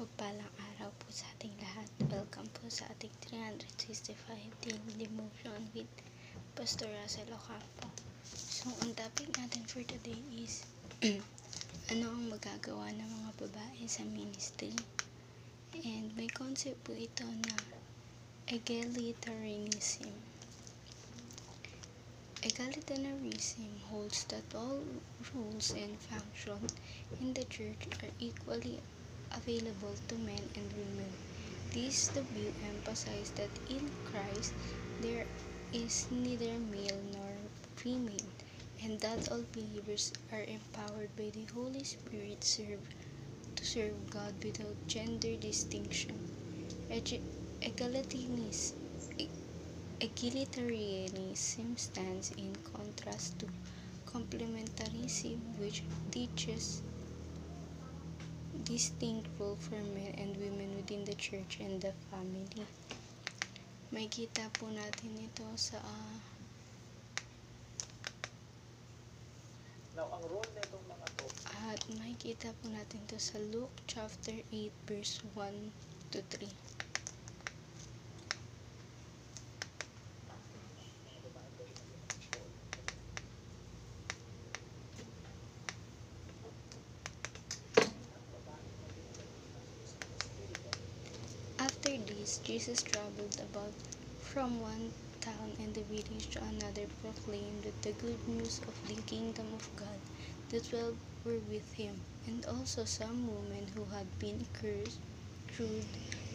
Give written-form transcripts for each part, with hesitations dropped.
Mapagpalang araw po sa ating lahat. Welcome po sa ating 365 daily devotion with Pastor Russell Ocampo. So, ang topic natin for today is ano ang magagawa ng mga babae sa ministry? And may concept po ito na egalitarianism. Egalitarianism holds that all roles and functions in the church are equally available to men and women. This view emphasizes that in Christ there is neither male nor female, and that all believers are empowered by the Holy Spirit to serve God without gender distinction. Egalitarianism stands in contrast to complementarism, which teaches distinct role for men and women within the church and the family. May kita po natin ito sa ang role nitong mga to. At makikita po natin ito sa Luke chapter 8 verse 1 to 3. After this, Jesus traveled about from one town and the village to another, proclaimed the good news of the kingdom of God. The 12 were with him, and also some women who had been cured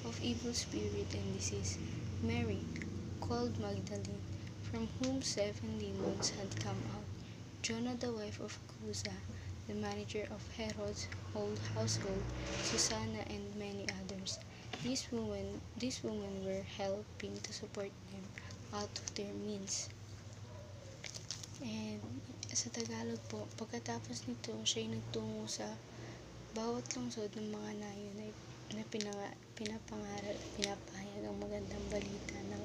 of evil spirit and disease. Mary, called Magdalene, from whom 7 demons had come out. Joanna, the wife of Chuza, the manager of Herod's whole household, Susanna, and many others. These women were helping to support them out of their means. And sa Tagalog po, pagkatapos nito, siya ay nagtungo sa bawat lungsod ng mga nayon na pinapangaral at pinapahayag ang magandang balita ng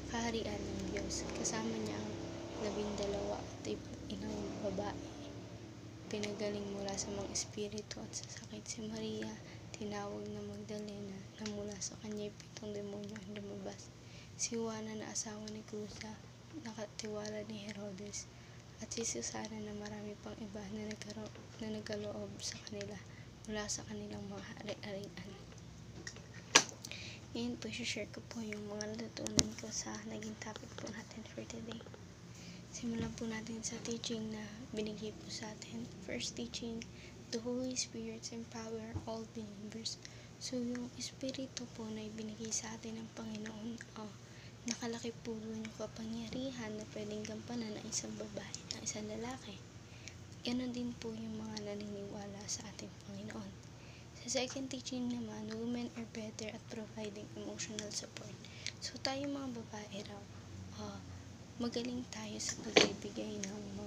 kaharian ng Diyos. Kasama niya ang 12 at ilang babae. Pinagaling mula sa mga espiritu at sa sakit si Maria, tinawag na Magdalena, na mula sa kanya 7 demonyo ang lumabas. Si Juana na asawa ni Chuza, nakatiwala ni Herodes, at si Susana na marami pang iba na nagaloob sa kanila mula sa kanilang mga ari-arian. Ngayon po, share ko po yung mga natutunan ko sa naging topic po natin for today. Simulan po natin sa teaching na binigay po sa atin. First teaching, the Holy Spirit empower all believers. So, yung Espiritu po na ibinigay sa atin ng Panginoon, nakalaki po doon yung kapangyarihan na pwedeng gampanan ng isang babae, ng isang lalaki. Ganon din po yung mga naniniwala sa ating Panginoon. Sa second teaching naman, women are better at providing emotional support. So, tayo mga babae raw, magaling tayo sa pagbibigay ng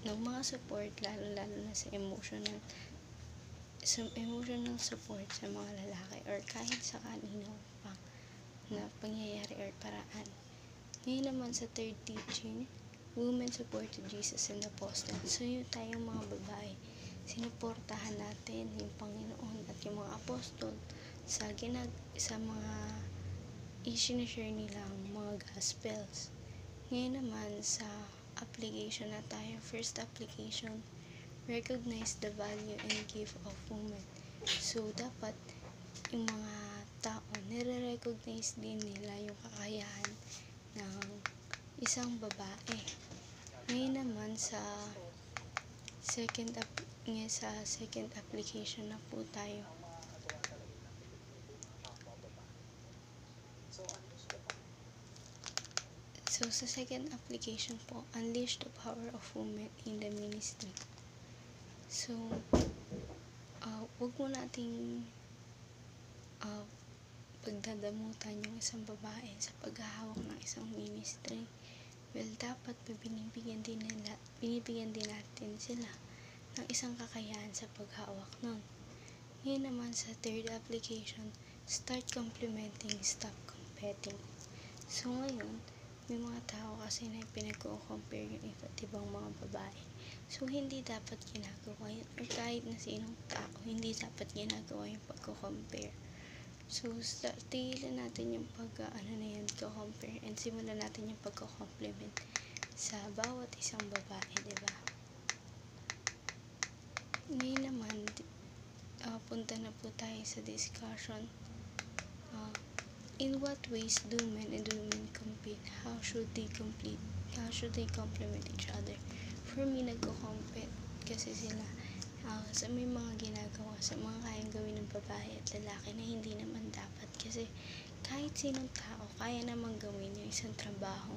mga support, lalo na sa emotional support sa mga lalaki or kahit sa kanino pang na pangyayari or paraan. Ngayon naman sa third teaching, women supported Jesus and the apostles. So yung tayong mga babae, sinuportahan natin yung Panginoon at yung mga apostol sa mga i-share nilang mga gospels. Ngayon naman sa application na tayo. First application, recognize the value and gift of women. So, dapat yung mga tao, nire-recognize din nila yung kakayahan ng isang babae. Ngayon naman sa second application na po tayo. So, sa second application po, unleash the power of women in the ministry. So, wag mo nating pagdadamutan yung isang babae sa paghahawak ng isang ministry. Well, dapat binibigyan din natin sila ng isang kakayahan sa paghawak nun. Ngayon naman sa third application, start complimenting, stop competing. So, ngayon, may mga tao kasi na pinag-compare yung iba't ibang mga babae. So, hindi dapat ginagawa yun. Or kahit na sinong tao, hindi dapat ginagawa yung pagko-compare. So, tigilan natin yung compare and simulan natin yung pagko-compliment sa bawat isang babae, diba? Ngayon naman, punta na po tayo sa discussion. In what ways do men and women compete? How should they complement each other? For me, nagko-compete kasi sila sa may mga ginagawa, sa mga kayang gawin ng babae at lalaki na hindi naman dapat. Kasi kahit sinong tao, kaya naman gawin yung isang trabaho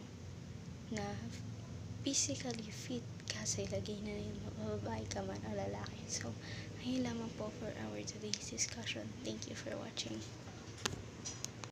na physically fit kasi lagay na yun, babae ka man o lalaki. So, ayun lamang po for our today's discussion. Thank you for watching.